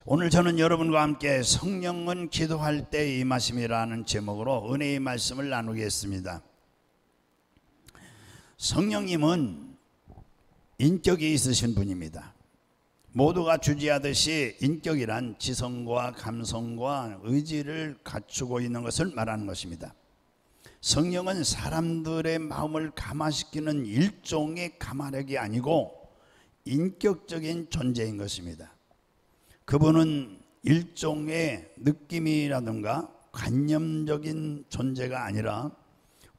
오늘 저는 여러분과 함께 성령은 기도할 때 임하심이라는 제목으로 은혜의 말씀을 나누겠습니다. 성령님은 인격이 있으신 분입니다. 모두가 주지하듯이 인격이란 지성과 감성과 의지를 갖추고 있는 것을 말하는 것입니다. 성령은 사람들의 마음을 감화시키는 일종의 감화력이 아니고 인격적인 존재인 것입니다. 그분은 일종의 느낌이라든가 관념적인 존재가 아니라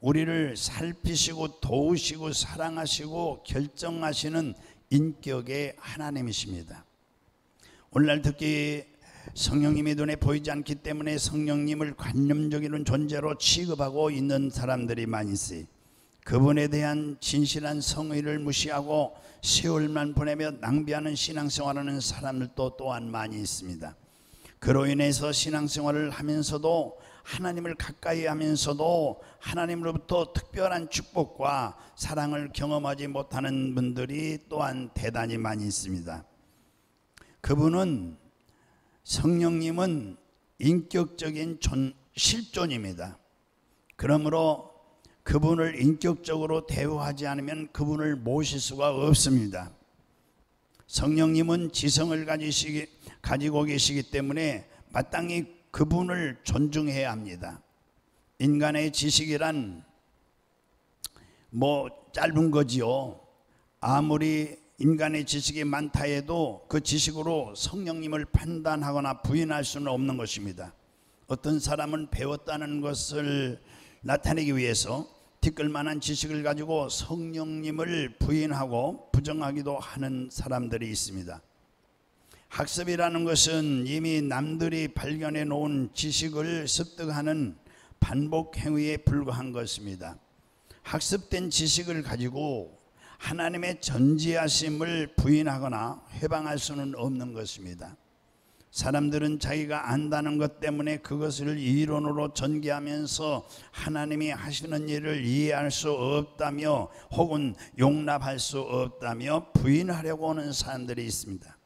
우리를 살피시고 도우시고 사랑하시고 결정하시는 인격의 하나님이십니다. 오늘날 특히 성령님이 눈에 보이지 않기 때문에 성령님을 관념적인 존재로 취급하고 있는 사람들이 많이 있어요. 그분에 대한 진실한 성의를 무시하고 세월만 보내며 낭비하는 신앙생활하는 사람들도 또한 많이 있습니다. 그로 인해서 신앙생활을 하면서도 하나님을 가까이 하면서도 하나님으로부터 특별한 축복과 사랑을 경험하지 못하는 분들이 또한 대단히 많이 있습니다. 그분은 성령님은 인격적인 실존입니다. 그러므로 그분을 인격적으로 대우하지 않으면 그분을 모실 수가 없습니다. 성령님은 지성을 가지고 계시기 때문에 마땅히 그분을 존중해야 합니다. 인간의 지식이란 짧은 거지요. 아무리 인간의 지식이 많다 해도 그 지식으로 성령님을 판단하거나 부인할 수는 없는 것입니다. 어떤 사람은 배웠다는 것을 나타내기 위해서 티끌만한 지식을 가지고 성령님을 부인하고 부정하기도 하는 사람들이 있습니다. 학습이라는 것은 이미 남들이 발견해 놓은 지식을 습득하는 반복 행위에 불과한 것입니다. 학습된 지식을 가지고 하나님의 전지하심을 부인하거나 회방할 수는 없는 것입니다. 사람들은 자기가 안다는 것 때문에 그것을 이론으로 전개하면서 하나님이 하시는 일을 이해할 수 없다며 혹은 용납할 수 없다며 부인하려고 하는 사람들이 있습니다.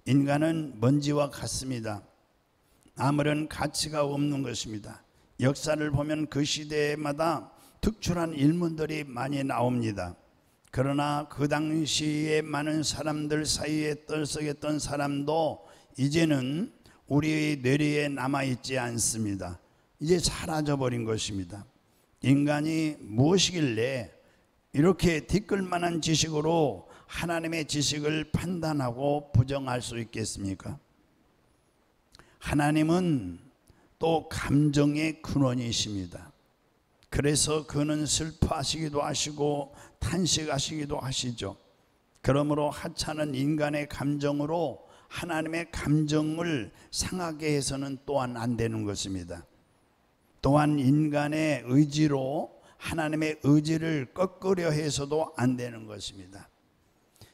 인간은 먼지와 같습니다. 아무런 가치가 없는 것입니다. 역사를 보면 그 시대마다 특출한 인물들이 많이 나옵니다. 그러나 그 당시에 많은 사람들 사이에 떨썩였던 사람도 이제는 우리의 뇌리에 남아있지 않습니다. 이제 사라져버린 것입니다. 인간이 무엇이길래 이렇게 티끌만한 지식으로 하나님의 지식을 판단하고 부정할 수 있겠습니까? 하나님은 또 감정의 근원이십니다. 그래서 그는 슬퍼하시기도 하시고 탄식하시기도 하시죠. 그러므로 하찮은 인간의 감정으로 하나님의 감정을 상하게 해서는 또한 안 되는 것입니다. 또한 인간의 의지로 하나님의 의지를 꺾으려 해서도 안 되는 것입니다.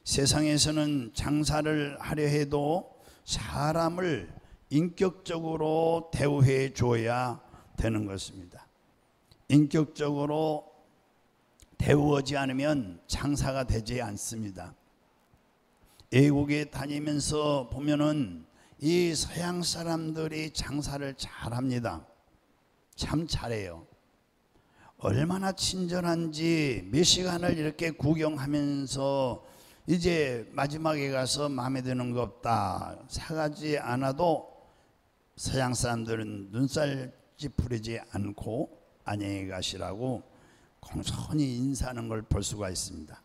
세상에서는 장사를 하려 해도 사람을 인격적으로 대우해 줘야 되는 것입니다. 인격적으로 대우하지 않으면 장사가 되지 않습니다. 외국에 다니면서 보면은 이 서양 사람들이 장사를 잘합니다. 참 잘해요. 얼마나 친절한지 몇 시간을 이렇게 구경하면서 이제 마지막에 가서 마음에 드는 거 없다 사가지 않아도 서양 사람들은 눈살 찌푸리지 않고 안녕히 가시라고 공손히 인사하는 걸 볼 수가 있습니다.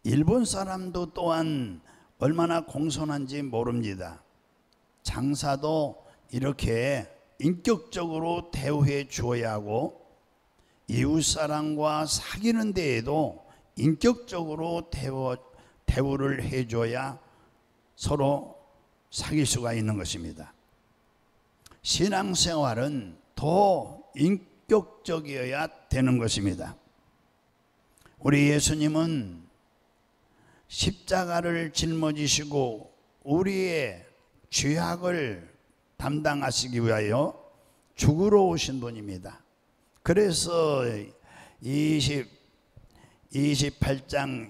일본 사람도 또한 얼마나 공손한지 모릅니다. 장사도 이렇게 인격적으로 대우해 주어야 하고 이웃사람과 사귀는 데에도 인격적으로 대우를 해줘야 서로 사귈 수가 있는 것입니다. 신앙생활은 더 인격적이어야 되는 것입니다. 우리 예수님은 십자가를 짊어지시고 우리의 죄악을 담당하시기 위하여 죽으러 오신 분입니다. 그래서 20장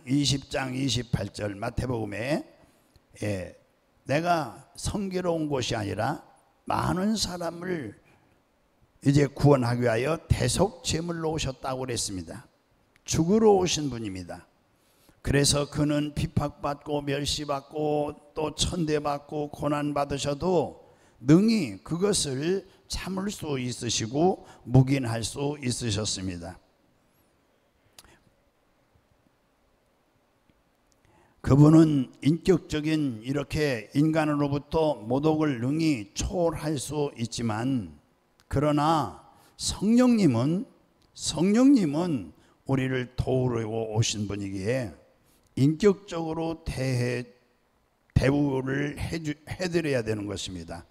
28절 마태복음에 내가 섬기러 온 것이 아니라 많은 사람을 이제 구원하기 위하여 대속 제물로 오셨다고 그랬습니다. 죽으러 오신 분입니다. 그래서 그는 핍박받고 멸시받고 또 천대받고 고난받으셔도 능히 그것을 참을 수 있으시고 묵인할 수 있으셨습니다. 그분은 인격적인 이렇게 인간으로부터 모독을 능히 초월할 수 있지만, 그러나 성령님은 우리를 도우러 오신 분이기에 인격적으로 대우를 해드려야 되는 것입니다.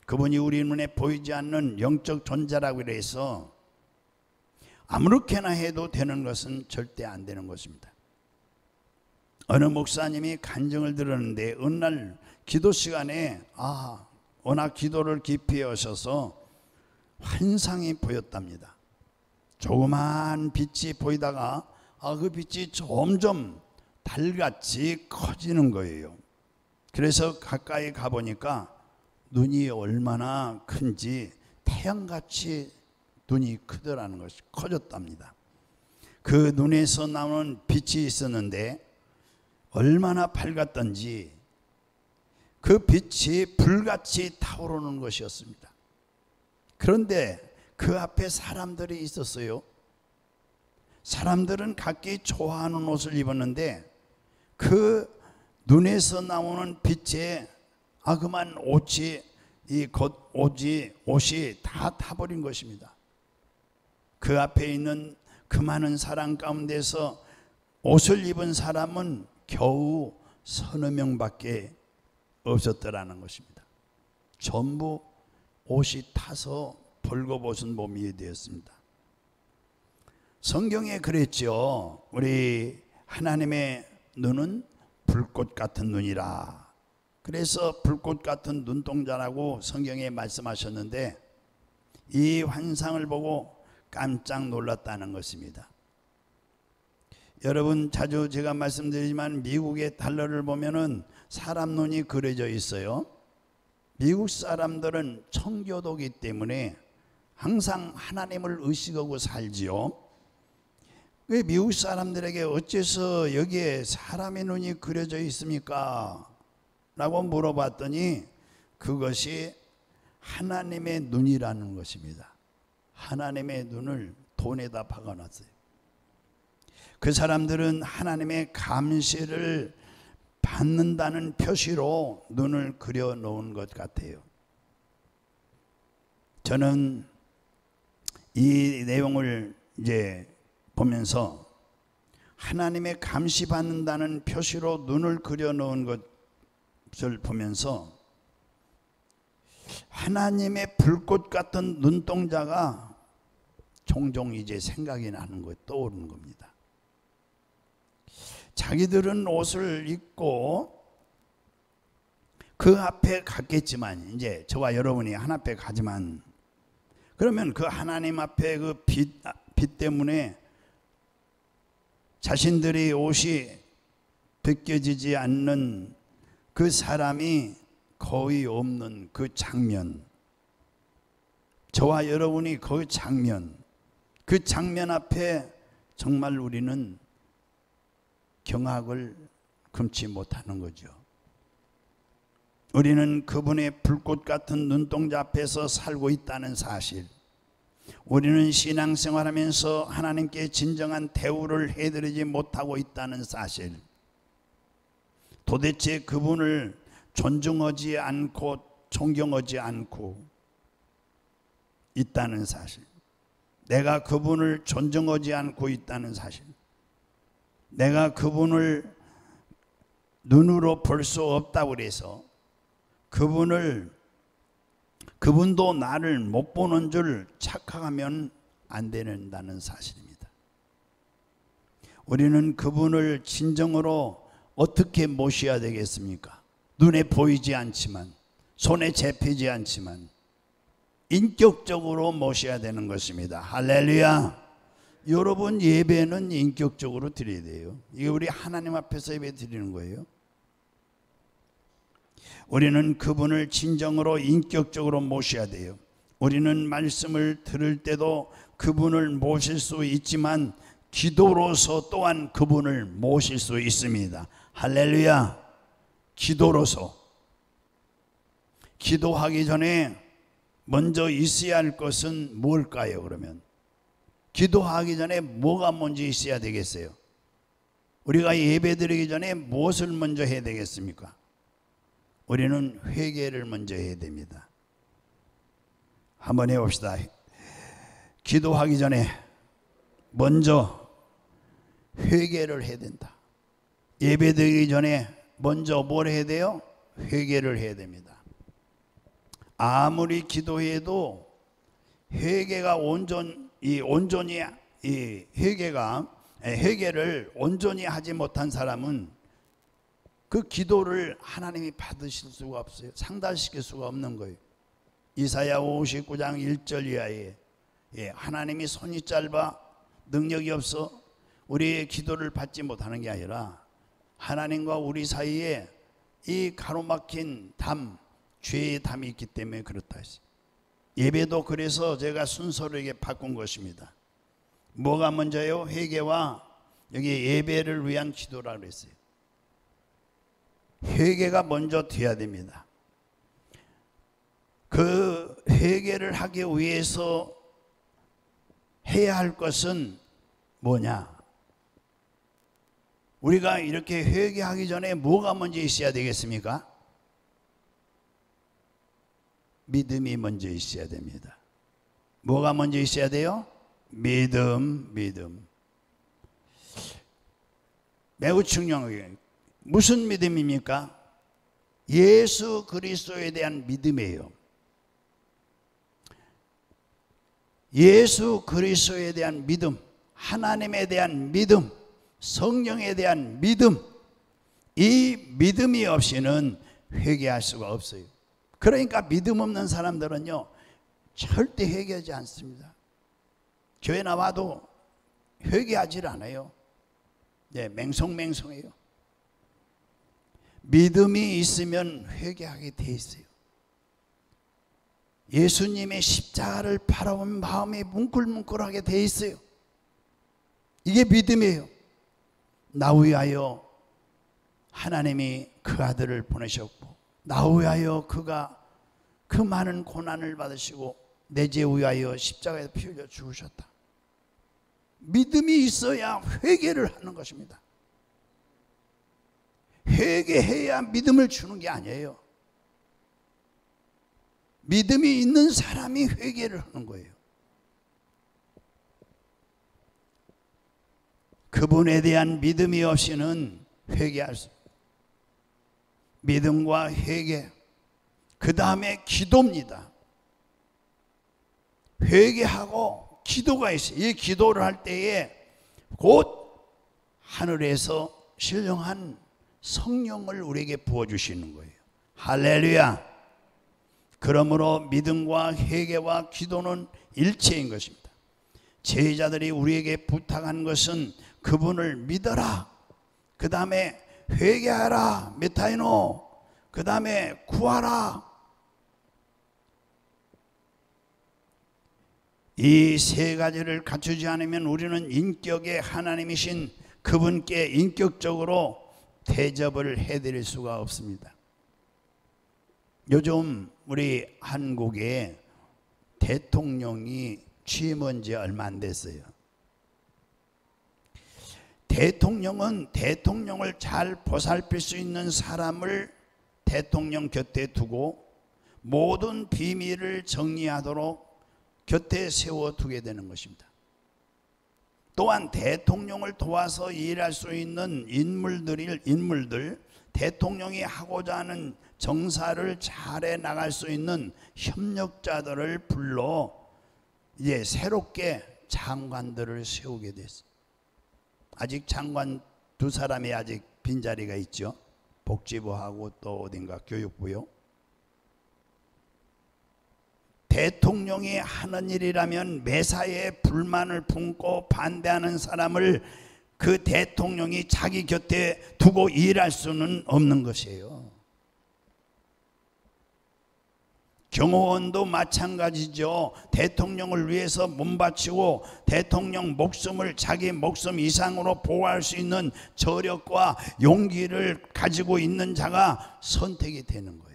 그분이 우리 눈에 보이지 않는 영적 존재라고 해서 아무렇게나 해도 되는 것은 절대 안 되는 것입니다. 어느 목사님이 간증을 들었는데 어느 날 기도 시간에 워낙 기도를 깊이 하셔서 환상이 보였답니다. 조그만 빛이 보이다가 그 빛이 점점 달같이 커지는 거예요. 그래서 가까이 가보니까 눈이 얼마나 큰지 태양같이 눈이 크더라는 것이 커졌답니다. 그 눈에서 나오는 빛이 있었는데 얼마나 밝았던지 그 빛이 불같이 타오르는 것이었습니다. 그런데 그 앞에 사람들이 있었어요. 사람들은 각기 좋아하는 옷을 입었는데 그 눈에서 나오는 빛에 그만 옷이 다 타버린 것입니다. 그 앞에 있는 그 많은 사람 가운데서 옷을 입은 사람은 겨우 서너 명밖에 없었더라는 것입니다. 전부 옷이 타서 벌거벗은 몸이 되었습니다. 성경에 그랬죠. 우리 하나님의 눈은 불꽃 같은 눈이라. 그래서 불꽃 같은 눈동자라고 성경에 말씀하셨는데 이 환상을 보고 깜짝 놀랐다는 것입니다. 여러분, 자주 제가 말씀드리지만 미국의 달러를 보면은 사람 눈이 그려져 있어요. 미국 사람들은 청교도이기 때문에 항상 하나님을 의식하고 살지요. 왜 미국 사람들에게 어째서 여기에 사람의 눈이 그려져 있습니까? 라고 물어봤더니 그것이 하나님의 눈이라는 것입니다. 하나님의 눈을 돈에다 박아놨어요. 그 사람들은 하나님의 감시를 받는다는 표시로 눈을 그려 놓은 것 같아요. 저는 이 내용을 이제 보면서 하나님의 감시받는다는 표시로 눈을 그려 놓은 것을 보면서 하나님의 불꽃 같은 눈동자가 종종 이제 생각이 나는 거, 떠오르는 겁니다. 자기들은 옷을 입고 그 앞에 갔겠지만, 이제 저와 여러분이 한 앞에 가지만, 그러면 그 하나님 앞에 그 빛 때문에 자신들의 옷이 벗겨지지 않는 그 사람이 거의 없는 그 장면, 저와 여러분이 그 장면 앞에 정말 우리는 경악을 금치 못하는 거죠. 우리는 그분의 불꽃 같은 눈동자 앞에서 살고 있다는 사실, 우리는 신앙생활하면서 하나님께 진정한 대우를 해드리지 못하고 있다는 사실, 도대체 그분을 존중하지 않고 존경하지 않고 있다는 사실, 내가 그분을 존중하지 않고 있다는 사실, 내가 그분을 눈으로 볼 수 없다고 그래서 그분도 나를 못 보는 줄 착각하면 안 된다는 사실입니다. 우리는 그분을 진정으로 어떻게 모셔야 되겠습니까? 눈에 보이지 않지만, 손에 잡히지 않지만 인격적으로 모셔야 되는 것입니다. 할렐루야. 여러분, 예배는 인격적으로 드려야 돼요. 이게 우리 하나님 앞에서 예배 드리는 거예요. 우리는 그분을 진정으로 인격적으로 모셔야 돼요. 우리는 말씀을 들을 때도 그분을 모실 수 있지만 기도로서 또한 그분을 모실 수 있습니다. 할렐루야. 기도로서. 기도하기 전에 먼저 있어야 할 것은 뭘까요? 그러면 기도하기 전에 뭐가 먼저 있어야 되겠어요? 우리가 예배드리기 전에 무엇을 먼저 해야 되겠습니까? 우리는 회개를 먼저 해야 됩니다. 한번 해봅시다. 기도하기 전에 먼저 회개를 해야 된다. 예배드리기 전에 먼저 뭘 해야 돼요? 회개를 해야 됩니다. 아무리 기도해도 회개가 회개를 온전히 하지 못한 사람은 그 기도를 하나님이 받으실 수가 없어요. 상달시킬 수가 없는 거예요. 이사야 59장 1절 이하에 하나님이 손이 짧아 능력이 없어 우리의 기도를 받지 못하는 게 아니라 하나님과 우리 사이에 이 가로막힌 담, 죄의 담이 있기 때문에 그렇다 했어요. 예배도 그래서 제가 순서를 이렇게 바꾼 것입니다. 뭐가 먼저요? 회개와 여기 예배를 위한 기도라고 그랬어요. 회개가 먼저 돼야 됩니다. 그 회개를 하기 위해서 해야 할 것은 뭐냐? 우리가 이렇게 회개하기 전에 뭐가 먼저 있어야 되겠습니까? 믿음이 먼저 있어야 됩니다. 뭐가 먼저 있어야 돼요? 믿음. 매우 중요해요. 무슨 믿음입니까? 예수 그리스도에 대한 믿음이에요. 예수 그리스도에 대한 믿음, 하나님에 대한 믿음, 성령에 대한 믿음, 이 믿음이 없이는 회개할 수가 없어요. 그러니까 믿음 없는 사람들은요 절대 회개하지 않습니다. 교회 나와도 회개하지 않아요. 맹성맹성해요. 믿음이 있으면 회개하게 돼 있어요. 예수님의 십자가를 바라보면 마음이 뭉클뭉클하게 돼 있어요. 이게 믿음이에요. 나 위하여 하나님이 그 아들을 보내셨고 나 위하여 그가 그 많은 고난을 받으시고 내 죄 위하여 십자가에서 피 흘려 죽으셨다. 믿음이 있어야 회개를 하는 것입니다. 회개해야 믿음을 주는 게 아니에요. 믿음이 있는 사람이 회개를 하는 거예요. 그분에 대한 믿음이 없이는 회개할 수 없어요. 믿음과 회개, 그 다음에 기도입니다. 회개하고 기도가 있어요. 이 기도를 할 때에 곧 하늘에서 신령한 성령을 우리에게 부어주시는 거예요. 할렐루야. 그러므로 믿음과 회개와 기도는 일체인 것입니다. 제자들이 우리에게 부탁한 것은 그분을 믿어라, 그 다음에 회개하라, 메타이노, 그 다음에 구하라. 이 세 가지를 갖추지 않으면 우리는 인격의 하나님이신 그분께 인격적으로 대접을 해드릴 수가 없습니다. 요즘 우리 한국에 대통령이 취임한 지 얼마 안 됐어요. 대통령은 대통령을 잘 보살필 수 있는 사람을 대통령 곁에 두고 모든 비밀을 정리하도록 곁에 세워두게 되는 것입니다. 또한 대통령을 도와서 일할 수 있는 인물들, 대통령이 하고자 하는 정사를 잘해 나갈 수 있는 협력자들을 불러 이제 새롭게 장관들을 세우게 됐어요. 아직 장관 두 사람이 아직 빈자리가 있죠. 복지부하고 또 어딘가 교육부요. 대통령이 하는 일이라면 매사에 불만을 품고 반대하는 사람을 그 대통령이 자기 곁에 두고 일할 수는 없는 것이에요. 경호원도 마찬가지죠. 대통령을 위해서 몸바치고 대통령 목숨을 자기 목숨 이상으로 보호할 수 있는 저력과 용기를 가지고 있는 자가 선택이 되는 거예요.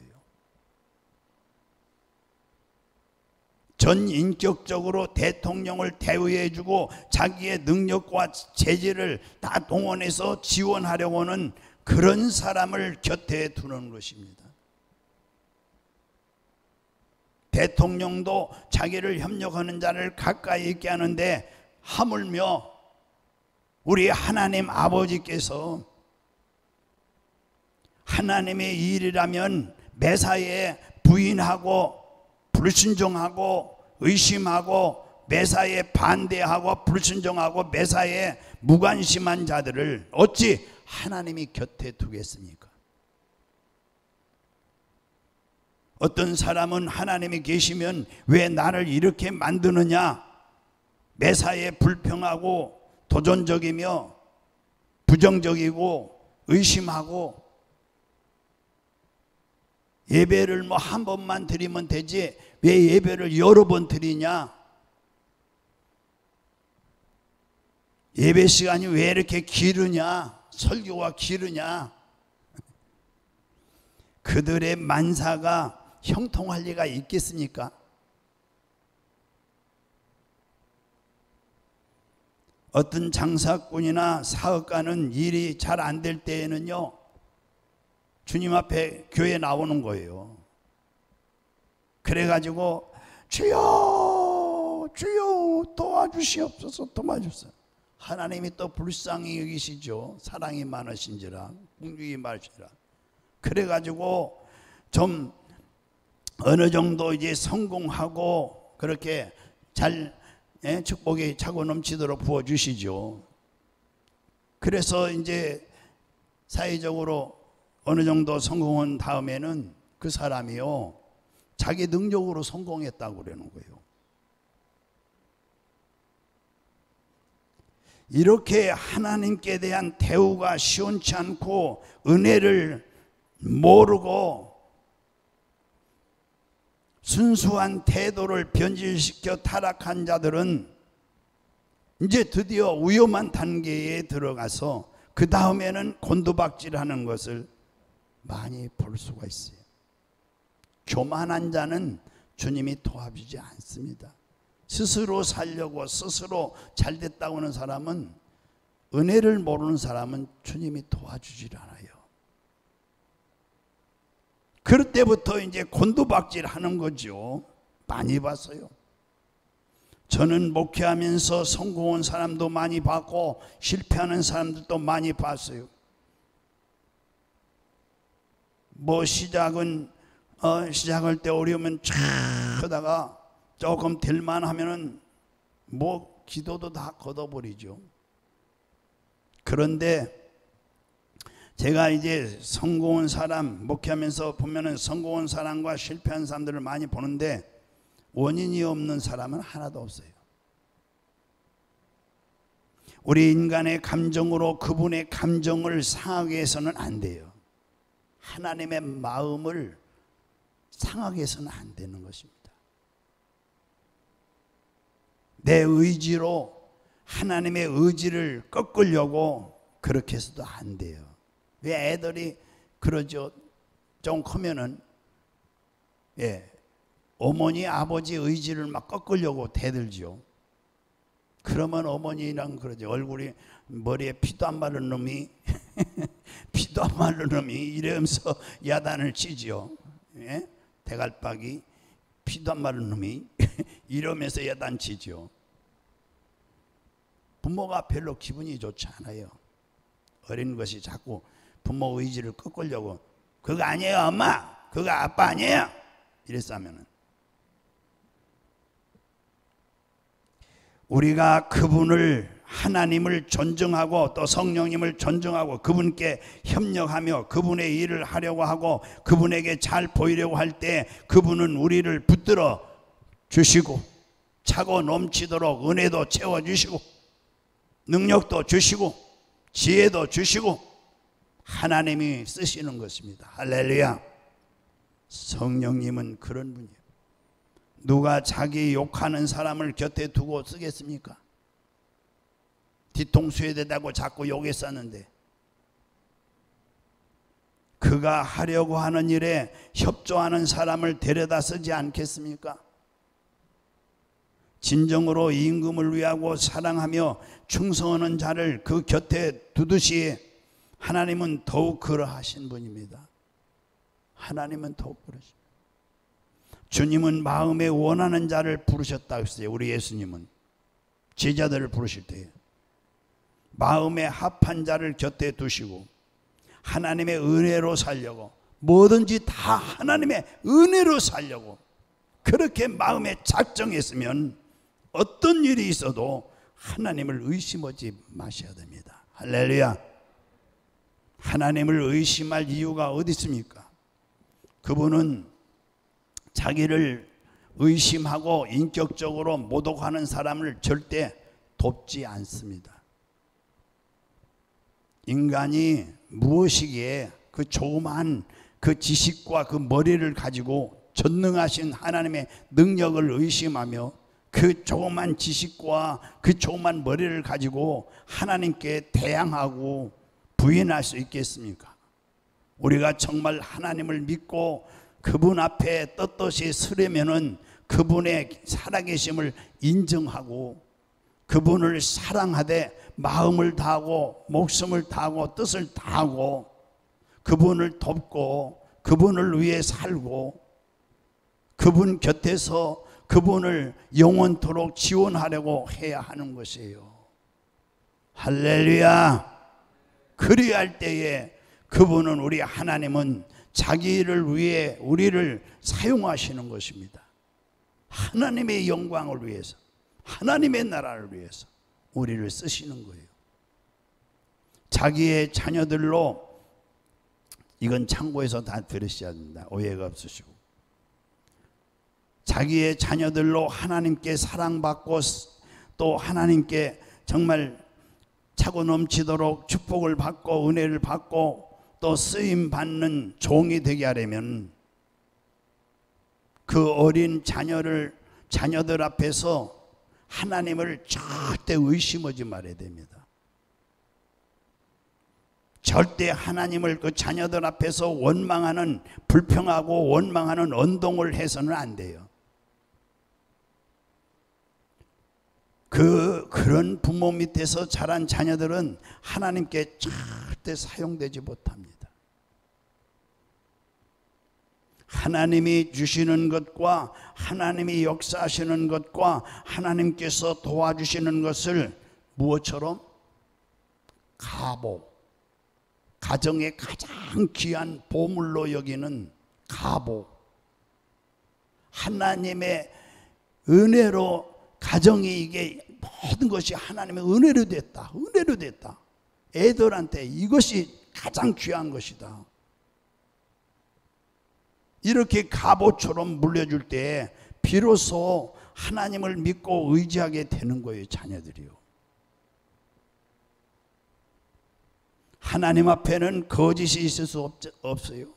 전 인격적으로 대통령을 대우해주고 자기의 능력과 재질을 다 동원해서 지원하려고 하는 그런 사람을 곁에 두는 것입니다. 대통령도 자기를 협력하는 자를 가까이 있게 하는데 하물며 우리 하나님 아버지께서 하나님의 일이라면 매사에 부인하고 불순종하고 의심하고 매사에 반대하고 불순종하고 매사에 무관심한 자들을 어찌 하나님이 곁에 두겠습니까? 어떤 사람은 하나님이 계시면 왜 나를 이렇게 만드느냐, 매사에 불평하고 도전적이며 부정적이고 의심하고, 예배를 뭐 한 번만 드리면 되지 왜 예배를 여러 번 드리냐, 예배 시간이 왜 이렇게 기르냐, 설교가 기르냐. 그들의 만사가 형통할 리가 있겠습니까? 어떤 장사꾼이나 사업가는 일이 잘 안 될 때에는요, 주님 앞에 교회에 나오는 거예요. 그래가지고 주여 주여 도와주시옵소서, 도와주세요. 하나님이 또 불쌍히 여기시죠. 사랑이 많으신지라 궁중이 많으시라. 그래가지고 좀 어느 정도 이제 성공하고 그렇게 잘 축복이 차고 넘치도록 부어주시죠. 그래서 이제 사회적으로 어느 정도 성공한 다음에는 그 사람이요, 자기 능력으로 성공했다고 그러는 거예요. 이렇게 하나님께 대한 대우가 시원치 않고 은혜를 모르고 순수한 태도를 변질시켜 타락한 자들은 이제 드디어 위험한 단계에 들어가서 그 다음에는 곤두박질하는 것을 많이 볼 수가 있어요. 교만한 자는 주님이 도와주지 않습니다. 스스로 살려고 스스로 잘됐다고 하는 사람은, 은혜를 모르는 사람은 주님이 도와주질 않아요. 그럴 때부터 이제 곤두박질 하는 거죠. 많이 봤어요. 저는 목회하면서 성공한 사람도 많이 봤고 실패하는 사람들도 많이 봤어요. 뭐 시작할 때 어려우면 쫙 하다가 조금 될만 하면은 뭐 기도도 다 걷어버리죠. 그런데 제가 이제 성공한 사람 목회하면서 보면은 성공한 사람과 실패한 사람들을 많이 보는데 원인이 없는 사람은 하나도 없어요. 우리 인간의 감정으로 그분의 감정을 상하게 해서는 안 돼요. 하나님의 마음을 상하게 해서는 안 되는 것입니다. 내 의지로 하나님의 의지를 꺾으려고 그렇게 해서도 안 돼요. 왜 애들이 그러죠? 좀 크면은 어머니 아버지 의지를 막 꺾으려고 대들죠. 그러면 어머니랑 그러죠. 얼굴이 머리에 피도 안 마른 놈이 피도 안 마른 놈이 이러면서 야단을 치지요. 대갈박이 피도 안 마른 놈이 이러면서 야단 치죠. 부모가 별로 기분이 좋지 않아요. 어린 것이 자꾸 부모 의지를 꺾으려고, 그거 아니에요 엄마, 그거 아빠 아니에요, 이랬어 하면은, 우리가 그분을 하나님을 존중하고 또 성령님을 존중하고 그분께 협력하며 그분의 일을 하려고 하고 그분에게 잘 보이려고 할 때 그분은 우리를 붙들어 주시고 차고 넘치도록 은혜도 채워주시고 능력도 주시고 지혜도 주시고 하나님이 쓰시는 것입니다. 할렐루야. 성령님은 그런 분이에요. 누가 자기 욕하는 사람을 곁에 두고 쓰겠습니까? 뒤통수에 대다고 자꾸 욕했었는데 그가 하려고 하는 일에 협조하는 사람을 데려다 쓰지 않겠습니까? 진정으로 임금을 위하고 사랑하며 충성하는 자를 그 곁에 두듯이 하나님은 더욱 그러하신 분입니다. 하나님은 더욱 그러십니다. 주님은 마음에 원하는 자를 부르셨다고 했어요. 우리 예수님은 제자들을 부르실 때에 마음에 합한 자를 곁에 두시고 하나님의 은혜로 살려고, 뭐든지 다 하나님의 은혜로 살려고 그렇게 마음에 작정했으면 어떤 일이 있어도 하나님을 의심하지 마셔야 됩니다. 할렐루야. 하나님을 의심할 이유가 어디 있습니까? 그분은 자기를 의심하고 인격적으로 모독하는 사람을 절대 돕지 않습니다. 인간이 무엇이기에 그 조그마한 그 지식과 그 머리를 가지고 전능하신 하나님의 능력을 의심하며 그 조그만 지식과 그 조그만 머리를 가지고 하나님께 대항하고 부인할 수 있겠습니까? 우리가 정말 하나님을 믿고 그분 앞에 떳떳이 서려면은 그분의 살아계심을 인정하고 그분을 사랑하되 마음을 다하고 목숨을 다하고 뜻을 다하고 그분을 돕고 그분을 위해 살고 그분 곁에서 그분을 영원토록 지원하려고 해야 하는 것이에요. 할렐루야. 그리할 때에 그분은, 우리 하나님은 자기를 위해 우리를 사용하시는 것입니다. 하나님의 영광을 위해서, 하나님의 나라를 위해서 우리를 쓰시는 거예요. 자기의 자녀들로, 이건 참고해서 다 들으셔야 됩니다. 오해가 없으시고. 자기의 자녀들로 하나님께 사랑받고 또 하나님께 정말 차고 넘치도록 축복을 받고 은혜를 받고 또 쓰임받는 종이 되게 하려면 그 어린 자녀들 앞에서 하나님을 절대 의심하지 말아야 됩니다. 절대 하나님을 그 자녀들 앞에서 원망하는, 불평하고 원망하는 언동을 해서는 안 돼요. 그런 부모 밑에서 자란 자녀들은 하나님께 절대 사용되지 못합니다. 하나님이 주시는 것과 하나님이 역사하시는 것과 하나님께서 도와주시는 것을 무엇처럼? 가보, 가정의 가장 귀한 보물로 여기는 가보, 하나님의 은혜로 가정이, 이게 모든 것이 하나님의 은혜로 됐다, 은혜로 됐다. 애들한테 이것이 가장 귀한 것이다. 이렇게 갑옷처럼 물려줄 때 비로소 하나님을 믿고 의지하게 되는 거예요, 자녀들이요. 하나님 앞에는 거짓이 있을 수 없어요.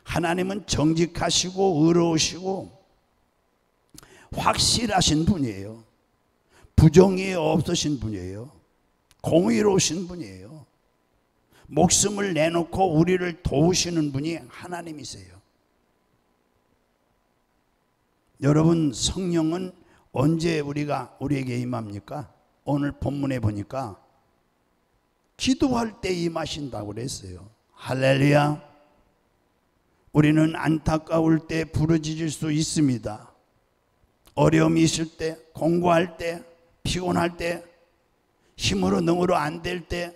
하나님은 정직하시고 의로우시고 확실하신 분이에요. 부정이 없으신 분이에요. 공의로우신 분이에요. 목숨을 내놓고 우리를 도우시는 분이 하나님이세요. 여러분, 성령은 언제 우리에게 임합니까? 오늘 본문에 보니까 기도할 때 임하신다고 그랬어요. 할렐루야. 우리는 안타까울 때 부르짖을 수 있습니다. 어려움이 있을 때, 공부할 때, 피곤할 때, 힘으로 능으로 안 될 때,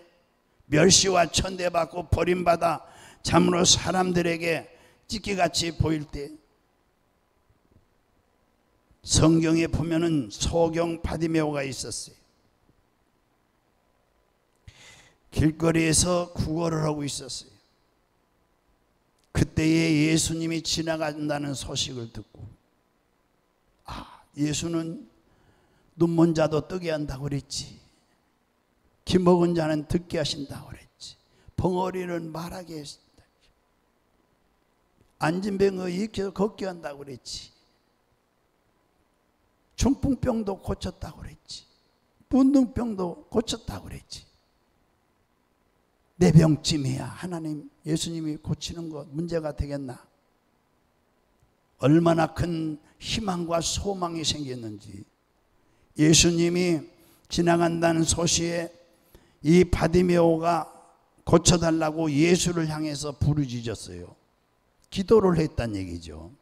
멸시와 천대받고 버림받아 참으로 사람들에게 찢기같이 보일 때, 성경에 보면은 소경 바디메오가 있었어요. 길거리에서 구걸을 하고 있었어요. 그때에 예수님이 지나간다는 소식을 듣고, 예수는 눈먼 자도 뜨게 한다고 그랬지, 귀 먹은 자는 듣게 하신다고 그랬지, 벙어리는 말하게 하신다, 앉은 병을 일으켜 걷게 한다고 그랬지, 중풍병도 고쳤다고 그랬지. 문둥병도 고쳤다고 그랬지. 내 병쯤이야 하나님, 예수님이 고치는 것 문제가 되겠나? 얼마나 큰 희망과 소망이 생겼는지. 예수님이 지나간다는 소시에 이 바디메오가 고쳐달라고 예수를 향해서 부르짖었어요. 기도를 했단 얘기죠.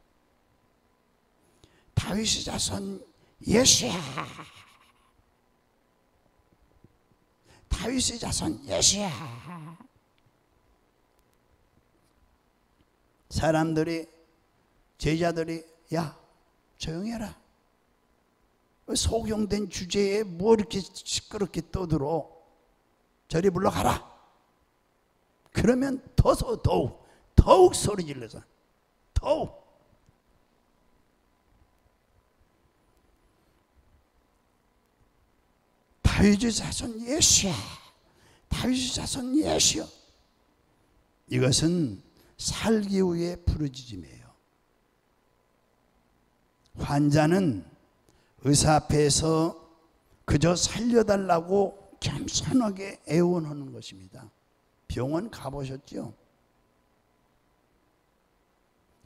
다윗의 자손 예수야, 다윗의 자손 예수야. 사람들이, 제자들이 야 조용히 해라, 소경된 주제에 뭐 이렇게 시끄럽게 떠들어, 저리 물러가라. 그러면 더욱 소리 질러서 더욱. 다윗의 자손 예수야, 다윗의 자손 예수야. 이것은 살기 위해 부르짖음이에요. 환자는 의사 앞에서 그저 살려달라고 겸손하게 애원하는 것입니다. 병원 가보셨죠?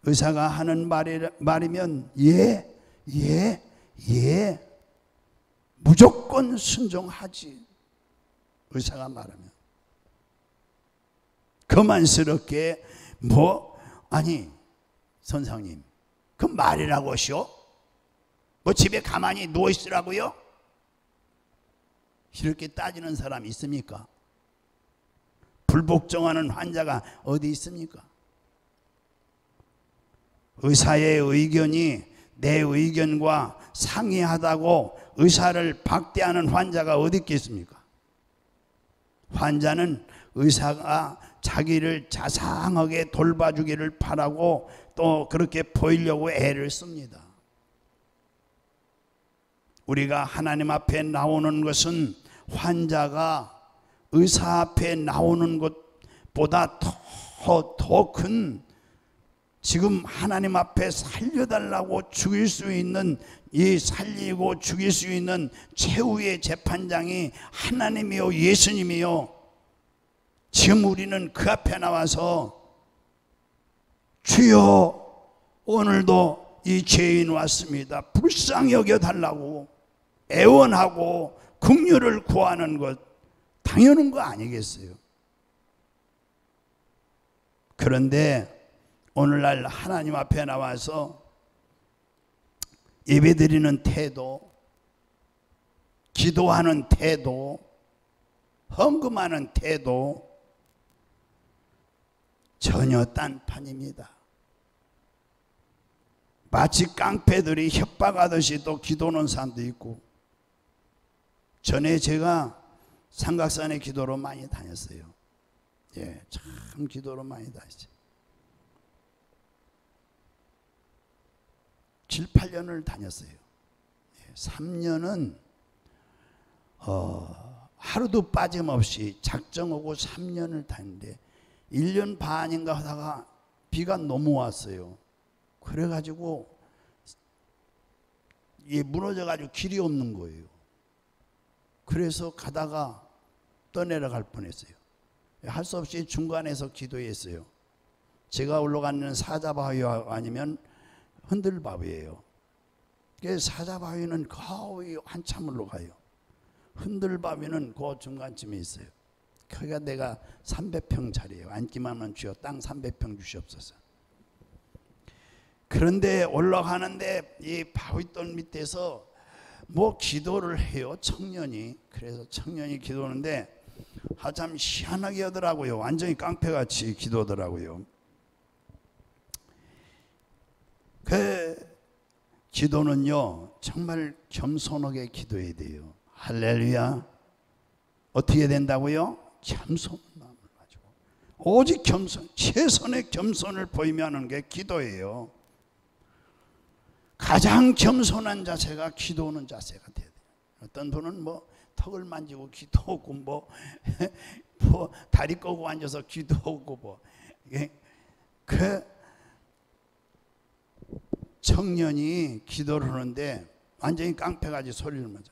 의사가 하는 말이면 예 무조건 순종하지. 의사가 말하면 그만스럽게 아니 선생님 그 말이라고 하시오? 뭐 집에 가만히 누워있으라고요? 이렇게 따지는 사람 있습니까? 불복종하는 환자가 어디 있습니까? 의사의 의견이 내 의견과 상이하다고 의사를 박대하는 환자가 어디 있겠습니까? 환자는 의사가 자기를 자상하게 돌봐주기를 바라고 또 그렇게 보이려고 애를 씁니다. 우리가 하나님 앞에 나오는 것은 환자가 의사 앞에 나오는 것보다 더 큰, 지금 하나님 앞에 살려달라고 죽일 수 있는, 이 살리고 죽일 수 있는 최후의 재판장이 하나님이요 예수님이요. 지금 우리는 그 앞에 나와서 주여 오늘도 이 죄인 왔습니다, 불쌍히 여겨달라고 애원하고 긍휼을 구하는 것 당연한 거 아니겠어요? 그런데 오늘날 하나님 앞에 나와서 예배드리는 태도, 기도하는 태도, 헌금하는 태도 전혀 딴판입니다. 마치 깡패들이 협박하듯이 또 기도하는 사람도 있고. 전에 제가 삼각산에 기도로 많이 다녔어요. 예, 참 기도로 많이 다녔어요. 7, 8년을 다녔어요. 3년은 하루도 빠짐없이 작정하고 3년을 다녔는데 1년 반인가 하다가 비가 너무 왔어요. 그래가지고 무너져가지고 길이 없는 거예요. 그래서 가다가 떠내려갈 뻔했어요. 할 수 없이 중간에서 기도했어요. 제가 올라가는 사자바위 아니면 흔들바위예요. 사자바위는 거의 한참 올라가요. 흔들바위는 그 중간쯤에 있어요. 거기가 내가 300평짜리예요. 앉기만 하면 주여 땅 300평 주시옵소서. 그런데 올라가는데 이 바위돌 밑에서 뭐 기도를 해요, 청년이. 그래서 청년이 기도하는데 참 희한하게 하더라고요. 완전히 깡패같이 기도하더라고요. 그 기도는요 정말 겸손하게 기도해야 돼요. 할렐루야. 어떻게 된다고요? 겸손한 마음을 가지고 오직 겸손, 최선의 겸손을 보이며 하는 게 기도예요. 가장 겸손한 자세가 기도하는 자세가 돼야 돼요. 어떤 분은 뭐 턱을 만지고 기도하고 뭐 다리 꼬고 앉아서 기도하고 그 청년이 기도를 하는데 완전히 깡패가지 소리를 맞아.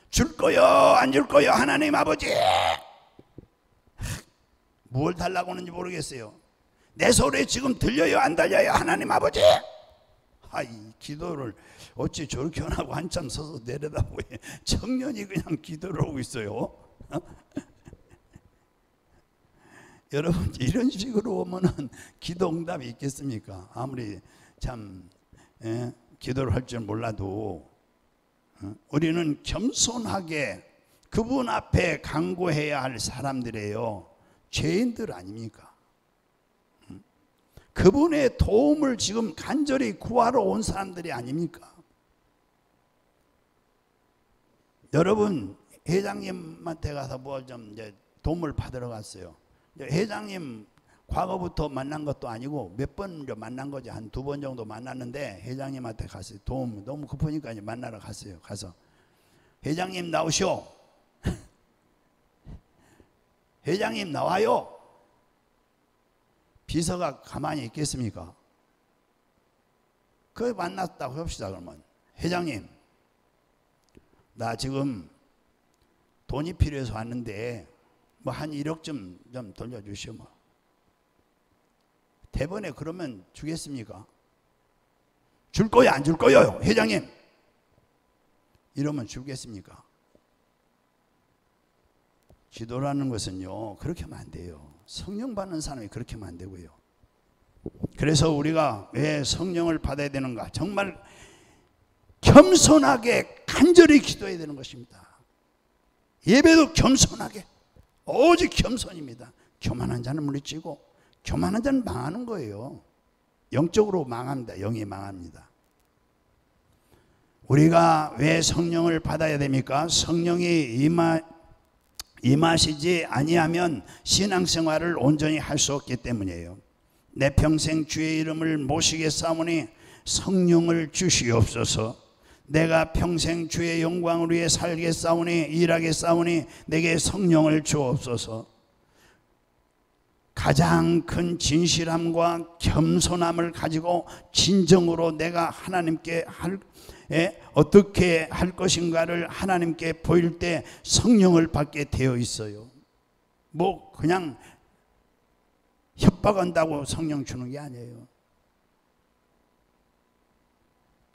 줄 거요 안 줄 거요 하나님 아버지. 뭘 달라고 하는지 모르겠어요. 내 소리 지금 들려요 안 들려요 하나님 아버지. 이 기도를 어찌 저렇게 하고 한참 서서 내려다보고 청년이 그냥 기도를 하고 있어요. 여러분 이런 식으로 오면은 기도 응답이 있겠습니까? 아무리 참 기도를 할 줄 몰라도 우리는 겸손하게 그분 앞에 간구해야 할 사람들이에요. 죄인들 아닙니까? 그분의 도움을 지금 간절히 구하러 온 사람들이 아닙니까? 여러분 회장님한테 가서 뭐 좀 이제 도움을 받으러 갔어요. 회장님 과거부터 만난 것도 아니고 몇 번 만난 거지. 한 2번 정도 만났는데 회장님한테 갔어요. 도움 너무 급하니까 이제 만나러 갔어요. 가서 회장님 나오시오. 회장님 나와요. 비서가 가만히 있겠습니까? 그 만났다고 합시다. 그러면 회장님 나 지금 돈이 필요해서 왔는데 뭐 한 1억 좀 돌려주시오. 뭐 대번에 그러면 주겠습니까? 줄 거야 안 줄 거예요 회장님? 이러면 주겠습니까? 기도라는 것은요 그렇게 하면 안 돼요. 성령 받는 사람이 그렇게 하면 안 되고요. 그래서 우리가 왜 성령을 받아야 되는가? 정말 겸손하게 간절히 기도해야 되는 것입니다. 예배도 겸손하게 오직 겸손입니다. 교만한 자는 물리치고 교만한 자는 망하는 거예요. 영적으로 망합니다. 영이 망합니다. 우리가 왜 성령을 받아야 됩니까? 성령이 임하시지 아니하면 신앙생활을 온전히 할 수 없기 때문이에요. 내 평생 주의 이름을 모시겠사오니 성령을 주시옵소서. 내가 평생 주의 영광을 위해 살겠사오니 일하겠사오니 내게 성령을 주옵소서. 가장 큰 진실함과 겸손함을 가지고 진정으로 내가 하나님께 어떻게 할 것인가를 하나님께 보일 때 성령을 받게 되어 있어요. 뭐 그냥 협박한다고 성령 주는 게 아니에요.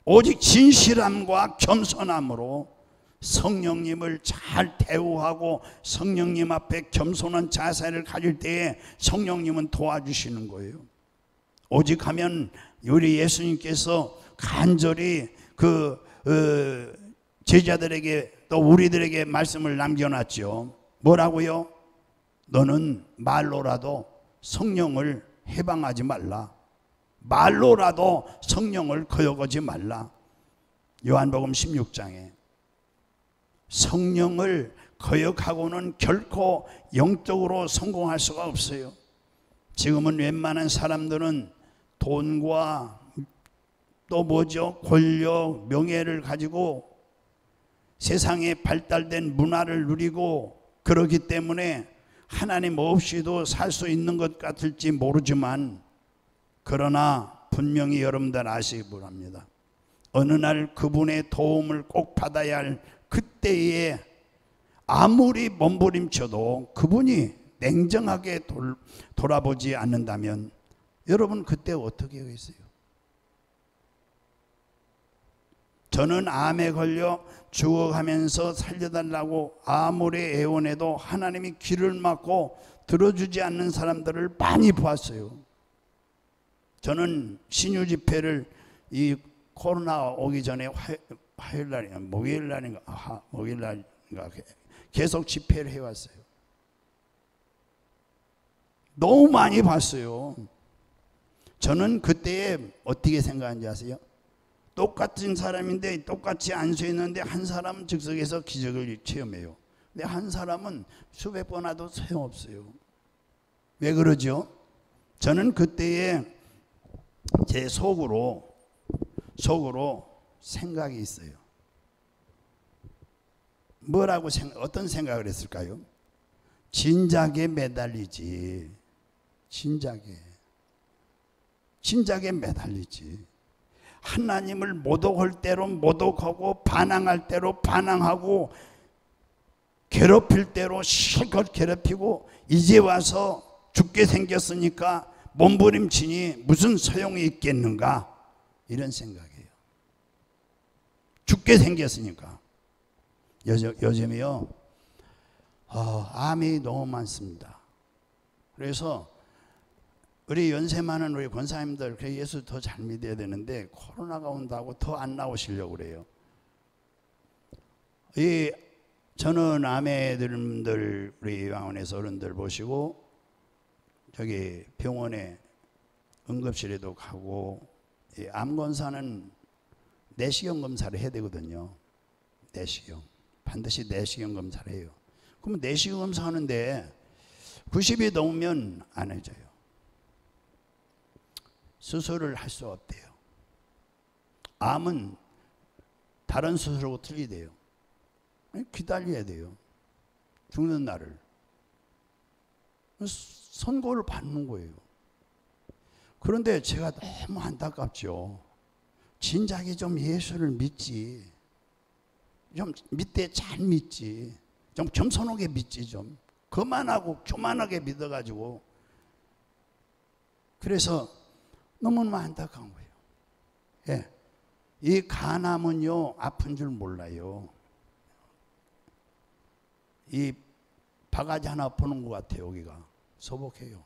오직 진실함과 겸손함으로 성령님을 잘 대우하고 성령님 앞에 겸손한 자세를 가질 때에 성령님은 도와주시는 거예요. 오직 하면 우리 예수님께서 간절히 제자들에게 또 우리들에게 말씀을 남겨놨죠. 뭐라고요? 너는 말로라도 성령을 해방하지 말라. 말로라도 성령을 거역하지 말라. 요한복음 16장에 성령을 거역하고는 결코 영적으로 성공할 수가 없어요. 지금은 웬만한 사람들은 돈과 또 뭐죠? 권력, 명예를 가지고 세상에 발달된 문화를 누리고 그러기 때문에 하나님 없이도 살 수 있는 것 같을지 모르지만 그러나 분명히 여러분들 아시기 바랍니다. 어느 날 그분의 도움을 꼭 받아야 할 그때에 아무리 몸부림쳐도 그분이 냉정하게 돌아보지 않는다면 여러분 그때 어떻게 하겠어요? 저는 암에 걸려 죽어가면서 살려달라고 아무리 애원해도 하나님이 귀를 막고 들어주지 않는 사람들을 많이 보았어요. 저는 신유 집회를 이 코로나 오기 전에 화요일날인가 목요일날인가 계속 집회를 해왔어요. 너무 많이 봤어요. 저는 그때에 어떻게 생각하는지 아세요? 똑같은 사람인데 똑같이 안수했는데 한 사람은 즉석에서 기적을 체험해요. 근데 한 사람은 수백 번 와도 소용없어요. 왜 그러죠? 저는 그때에 제 속으로 생각이 있어요. 뭐라고 어떤 생각을 했을까요? 진작에 매달리지. 진작에 매달리지. 하나님을 모독할 대로 모독하고 반항할 대로 반항하고 괴롭힐 대로 실컷 괴롭히고 이제 와서 죽게 생겼으니까 몸부림치니 무슨 소용이 있겠는가 이런 생각이에요. 죽게 생겼으니까. 요즘에요 암이 너무 많습니다. 그래서 우리 연세 많은 우리 권사님들 예수 더 잘 믿어야 되는데 코로나가 온다고 더 안 나오시려고 그래요. 저는 아매들들 우리 왕원에서 어른들 보시고 저기 병원에 응급실에도 가고 암 검사는 내시경 검사를 해야 되거든요. 내시경 반드시 내시경 검사를 해요. 그러면 내시경 검사하는데 90이 넘으면 안 해줘요. 수술을 할 수 없대요. 암은 다른 수술하고 틀리대요. 기다려야 돼요. 죽는 날을. 선고를 받는 거예요. 그런데 제가 너무 안타깝죠. 진작에 좀 예수를 믿지. 좀 믿되 잘 믿지. 좀 겸손하게 믿지 좀. 그만하고 교만하게 믿어가지고. 그래서 너무너무 안타까운 거예요. 예. 이 간암은요 아픈 줄 몰라요. 이 바가지 하나 보는 것 같아요. 여기가 소복해요.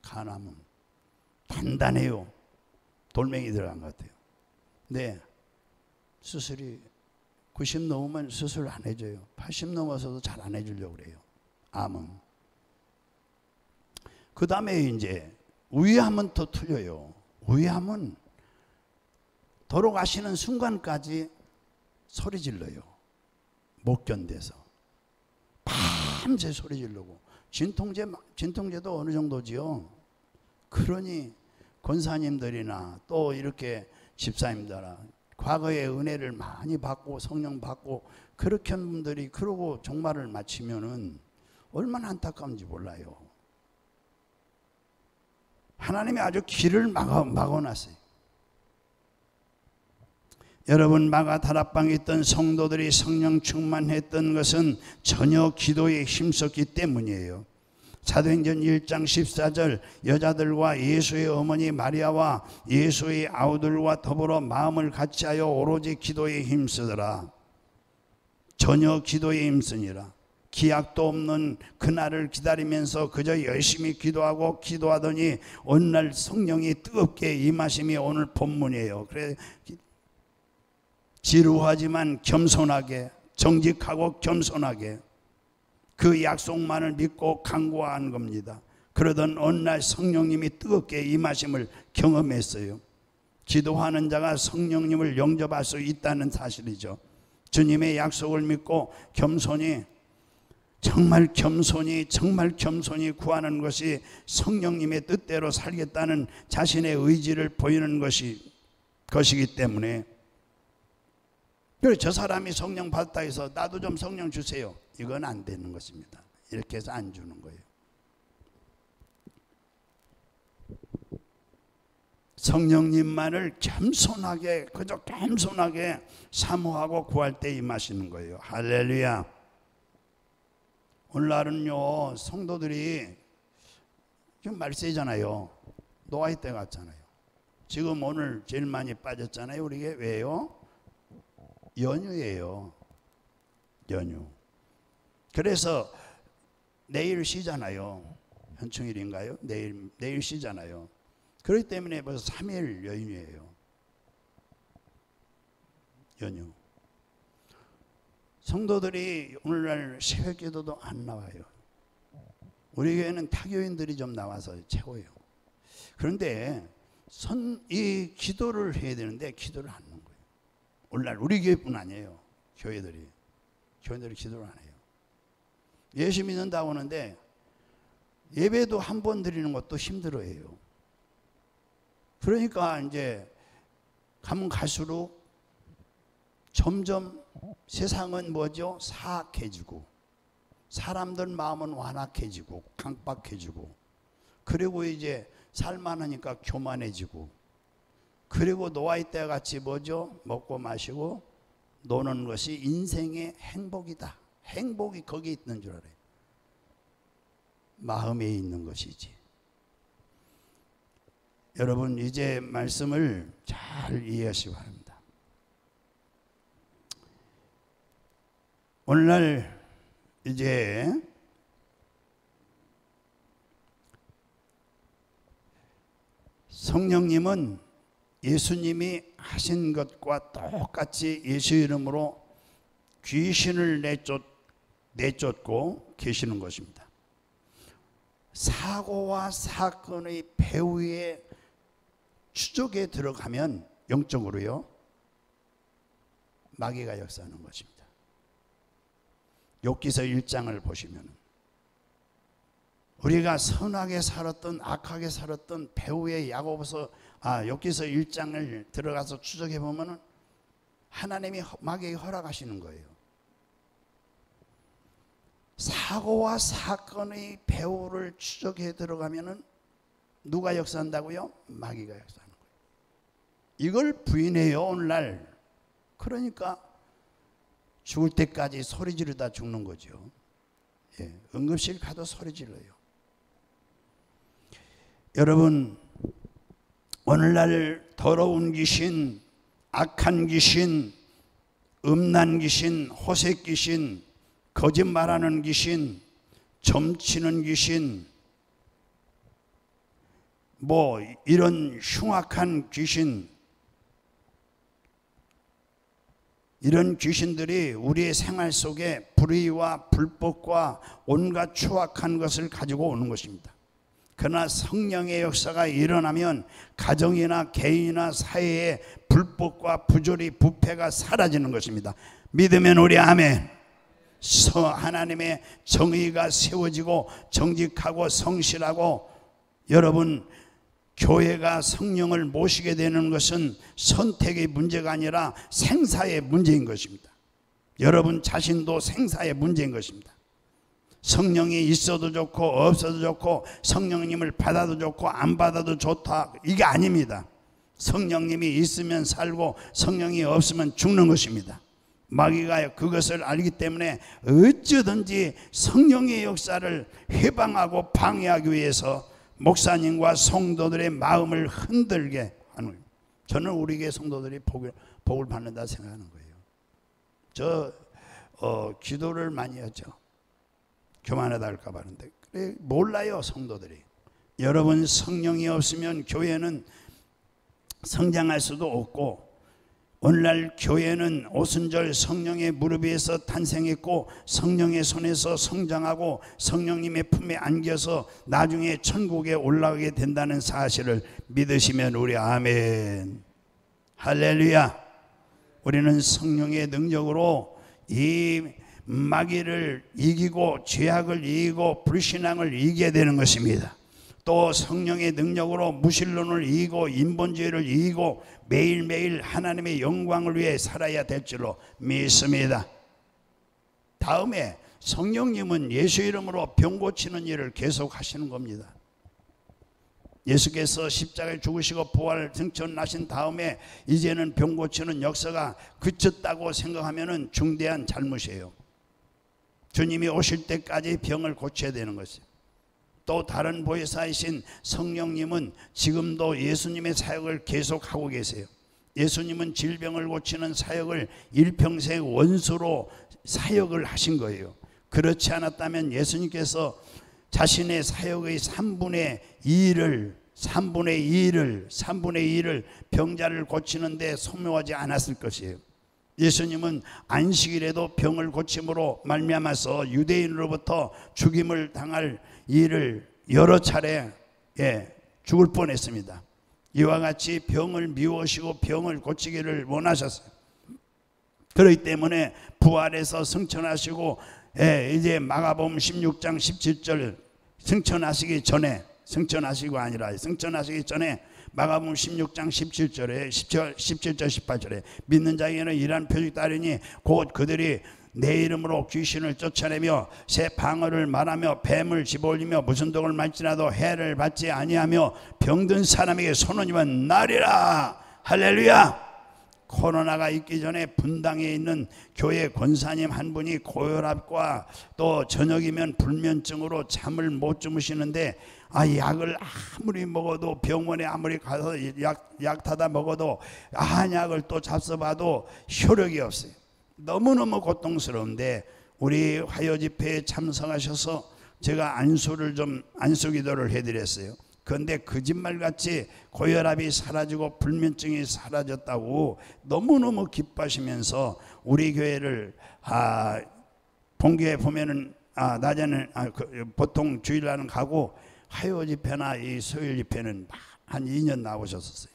간암은 단단해요. 돌멩이 들어간 것 같아요. 근데 수술이 90 넘으면 수술 안 해줘요. 80 넘어서도 잘 안 해주려고 그래요. 암은. 그 다음에 이제 위암은 더 틀려요. 위암은 돌아가시는 순간까지 소리 질러요. 못 견뎌서 밤새 소리 지르고. 진통제도 어느 정도지요. 그러니 권사님들이나 또 이렇게 집사님들아 과거에 은혜를 많이 받고 성령 받고 그렇게 한 분들이 그러고 종말을 마치면은 얼마나 안타까운지 몰라요. 하나님이 아주 길을 막아놨어요. 여러분 마가 다락방에 있던 성도들이 성령 충만했던 것은 전혀 기도에 힘썼기 때문이에요. 사도행전 1장 14절 여자들과 예수의 어머니 마리아와 예수의 아우들과 더불어 마음을 같이하여 오로지 기도에 힘쓰더라. 전혀 기도에 힘쓰니라. 기약도 없는 그날을 기다리면서 그저 열심히 기도하고 기도하더니 어느 날 성령이 뜨겁게 임하심이 오늘 본문이에요. 그래 지루하지만 겸손하게 정직하고 겸손하게 그 약속만을 믿고 간구한 겁니다. 그러던 어느 날 성령님이 뜨겁게 임하심을 경험했어요. 기도하는 자가 성령님을 영접할 수 있다는 사실이죠. 주님의 약속을 믿고 정말 겸손히 구하는 것이 성령님의 뜻대로 살겠다는 자신의 의지를 보이는 것이기 때문에 그래서 저 사람이 성령 받았다 해서 나도 좀 성령 주세요. 이건 안 되는 것입니다. 이렇게 해서 안 주는 거예요. 성령님만을 그저 겸손하게 사모하고 구할 때 임하시는 거예요. 할렐루야. 오늘날은요 성도들이 지금 말세잖아요. 노아의 때 같잖아요. 지금 오늘 제일 많이 빠졌잖아요. 우리게 왜요? 연휴예요. 연휴. 그래서 내일 쉬잖아요. 현충일인가요? 내일 쉬잖아요. 그렇기 때문에 벌써 3일 연휴예요. 연휴. 성도들이 오늘날 새벽 기도도 안 나와요. 우리 교회는 타교인들이 좀 나와서 채워요. 그런데 이 기도를 해야 되는데 기도를 안 하는 거예요. 오늘날 우리 교회뿐 아니에요. 교회들이 기도를 안 해요. 예수 믿는다고 하는데 예배도 한 번 드리는 것도 힘들어해요. 그러니까 이제 가면 갈수록 점점 세상은 뭐죠? 사악해지고 사람들 마음은 완악해지고 강박해지고 그리고 이제 살만하니까 교만해지고 그리고 노아의 때와 같이 뭐죠? 먹고 마시고 노는 것이 인생의 행복이다. 행복이 거기 있는 줄 알아요. 마음에 있는 것이지. 여러분 이제 말씀을 잘 이해하시기 바랍니다. 오늘날 이제 성령님은 예수님이 하신 것과 똑같이 예수 이름으로 귀신을 내쫓고 계시는 것입니다. 사고와 사건의 배후에 추적에 들어가면 영적으로요 마귀가 역사하는 것입니다. 욥기서 1장을 보시면 우리가 선하게 살았던 악하게 살았던 배후의 욥기서 1장을 들어가서 추적해 보면 하나님이 마귀에게 허락하시는 거예요. 사고와 사건의 배후를 추적해 들어가면은 누가 역사한다고요? 마귀가 역사하는 거예요. 이걸 부인해요 오늘날. 그러니까 죽을 때까지 소리 지르다 죽는 거죠. 예, 응급실 가도 소리 질러요. 여러분 오늘날 더러운 귀신, 악한 귀신, 음란 귀신, 호색 귀신, 거짓말하는 귀신, 점치는 귀신, 뭐 이런 흉악한 귀신, 이런 귀신들이 우리의 생활 속에 불의와 불법과 온갖 추악한 것을 가지고 오는 것입니다. 그러나 성령의 역사가 일어나면 가정이나 개인이나 사회에 불법과 부조리, 부패가 사라지는 것입니다. 믿으면 우리 아멘. 하나님의 정의가 세워지고 정직하고 성실하고, 여러분 교회가 성령을 모시게 되는 것은 선택의 문제가 아니라 생사의 문제인 것입니다. 여러분 자신도 생사의 문제인 것입니다. 성령이 있어도 좋고 없어도 좋고, 성령님을 받아도 좋고 안 받아도 좋다, 이게 아닙니다. 성령님이 있으면 살고 성령이 없으면 죽는 것입니다. 마귀가 그것을 알기 때문에 어쩌든지 성령의 역사를 해방하고 방해하기 위해서 목사님과 성도들의 마음을 흔들게 하는 거예요. 저는 우리 교회 성도들이 복을 받는다 생각하는 거예요. 기도를 많이 하죠. 교만하다 할까 봐 하는데, 그래 몰라요 성도들이. 여러분 성령이 없으면 교회는 성장할 수도 없고, 오늘날 교회는 오순절 성령의 무릎 위에서 탄생했고 성령의 손에서 성장하고 성령님의 품에 안겨서 나중에 천국에 올라가게 된다는 사실을 믿으시면 우리 아멘. 할렐루야. 우리는 성령의 능력으로 이 마귀를 이기고 죄악을 이기고 불신앙을 이기게 되는 것입니다. 또 성령의 능력으로 무신론을 이기고 인본주의를 이기고 매일매일 하나님의 영광을 위해 살아야 될 줄로 믿습니다. 다음에 성령님은 예수 이름으로 병 고치는 일을 계속 하시는 겁니다. 예수께서 십자가에 죽으시고 부활 승천하신 다음에 이제는 병 고치는 역사가 그쳤다고 생각하면 중대한 잘못이에요. 주님이 오실 때까지 병을 고쳐야 되는 것이에요. 또 다른 보혜사이신 성령님은 지금도 예수님의 사역을 계속하고 계세요. 예수님은 질병을 고치는 사역을 일평생 원수로 사역을 하신 거예요. 그렇지 않았다면 예수님께서 자신의 사역의 3분의 2를 병자를 고치는 데 소모하지 않았을 것이에요. 예수님은 안식일에도 병을 고침으로 말미암아서 유대인으로부터 죽임을 당할 일을 여러 차례 죽을 뻔했습니다. 이와 같이 병을 미워하시고 병을 고치기를 원하셨어요. 그렇기 때문에 부활해서 승천하시고 이제 마가복음 16장 17절 승천하시기 전에, 승천하시고 아니라 승천하시기 전에 마가복음 16장 17절에 17절 18절에 믿는 자에게는 이러한 표적이 따르니 곧 그들이 내 이름으로 귀신을 쫓아내며 새 방언을 말하며 뱀을 집어올리며 무슨 독을 말지라도 해를 받지 아니하며 병든 사람에게 손을 얹으면 나리라. 할렐루야. 코로나가 있기 전에 분당에 있는 교회 권사님 한 분이 고혈압과 또 저녁이면 불면증으로 잠을 못 주무시는데 약을 아무리 먹어도 병원에 아무리 가서 약 타다 먹어도 한약을 또 잡숴봐도 효력이 없어요. 너무너무 고통스러운데 우리 화요 집회에 참석하셔서 제가 안수 기도를 해드렸어요. 그런데 거짓말같이 고혈압이 사라지고 불면증이 사라졌다고 너무너무 기뻐하시면서 우리 교회를 본교회 보면은 낮에는 보통 주일날은 가고 화요 집회나 이 수요일 집회는 한 2년 나오셨었어요.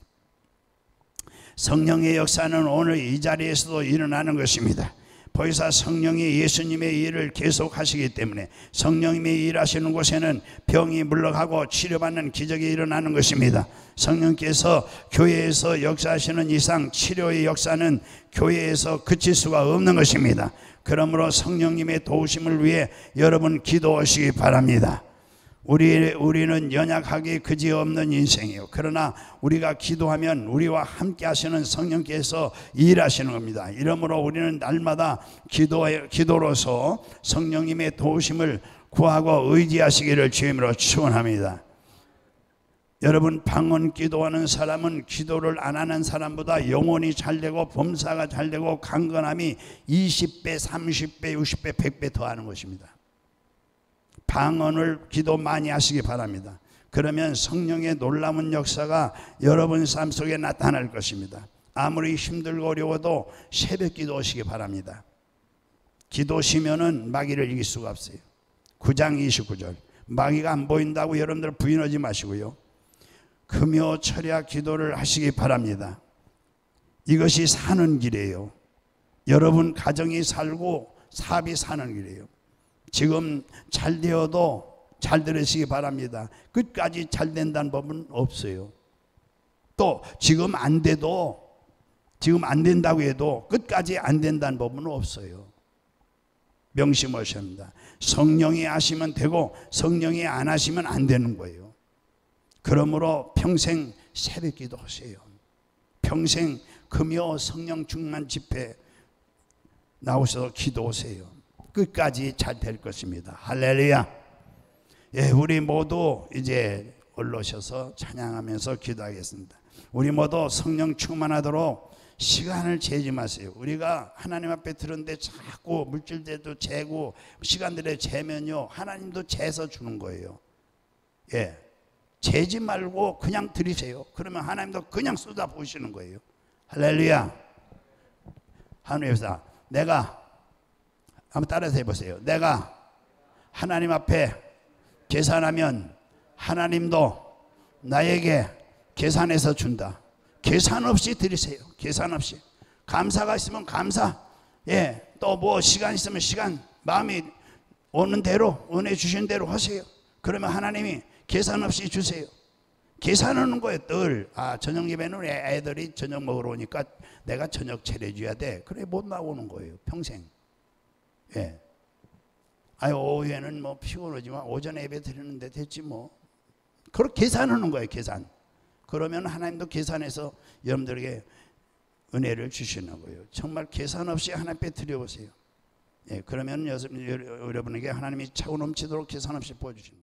성령의 역사는 오늘 이 자리에서도 일어나는 것입니다. 보이사 성령이 예수님의 일을 계속하시기 때문에 성령님이 일하시는 곳에는 병이 물러가고 치료받는 기적이 일어나는 것입니다. 성령께서 교회에서 역사하시는 이상 치료의 역사는 교회에서 그칠 수가 없는 것입니다. 그러므로 성령님의 도우심을 위해 여러분 기도하시기 바랍니다. 우리는 연약하기 그지없는 인생이에요. 그러나 우리가 기도하면 우리와 함께 하시는 성령께서 일하시는 겁니다. 이러므로 우리는 날마다 기도로서 성령님의 도우심을 구하고 의지하시기를 주임으로 축원합니다. 여러분, 방언 기도하는 사람은 기도를 안 하는 사람보다 영혼이 잘되고 범사가 잘되고 강건함이 20배, 30배, 60배, 100배 더 하는 것입니다. 방언을 기도 많이 하시기 바랍니다. 그러면 성령의 놀라운 역사가 여러분 삶 속에 나타날 것입니다. 아무리 힘들고 어려워도 새벽 기도하시기 바랍니다. 기도 쉬면은 마귀를 이길 수가 없어요. 9장 29절. 마귀가 안 보인다고 여러분들 부인하지 마시고요. 금요 철야 기도를 하시기 바랍니다. 이것이 사는 길이에요. 여러분 가정이 살고 사업이 사는 길이에요. 지금 잘 되어도 잘 들으시기 바랍니다. 끝까지 잘 된다는 법은 없어요. 또 지금 안 된다고 해도 끝까지 안 된다는 법은 없어요. 명심하셔야 합니다. 성령이 하시면 되고 성령이 안 하시면 안 되는 거예요. 그러므로 평생 새벽 기도하세요. 평생 금요 성령 충만 집회 나오셔서 기도하세요. 끝까지 잘 될 것입니다. 할렐루야. 예, 우리 모두 이제 올라오셔서 찬양하면서 기도하겠습니다. 우리 모두 성령 충만하도록 시간을 재지 마세요. 우리가 하나님 앞에 들었는데 자꾸 물질대도 재고 시간들에 재면요, 하나님도 재서 주는 거예요. 예, 재지 말고 그냥 드리세요. 그러면 하나님도 그냥 쏟아 부으시는 거예요. 할렐루야. 하나님께서 내가 한번 따라서 해보세요. 내가 하나님 앞에 계산하면 하나님도 나에게 계산해서 준다. 계산 없이 드리세요. 계산 없이. 감사가 있으면 감사. 예, 또 뭐 시간 있으면 시간. 마음이 오는 대로 은혜 주신 대로 하세요. 그러면 하나님이 계산 없이 주세요. 계산하는 거예요. 늘 저녁 예배는 애들이 저녁 먹으러 오니까 내가 저녁 차려줘야 돼. 그래 못 나오는 거예요. 평생. 예. 오후에는 뭐 피곤하지만 오전에 예배 드리는데 됐지 뭐. 그렇게 계산하는 거예요. 계산. 그러면 하나님도 계산해서 여러분들에게 은혜를 주시는 거예요. 정말 계산 없이 하나님 앞에 드려보세요. 예, 그러면 여러분에게 하나님이 차고 넘치도록 계산 없이 부어주십니다.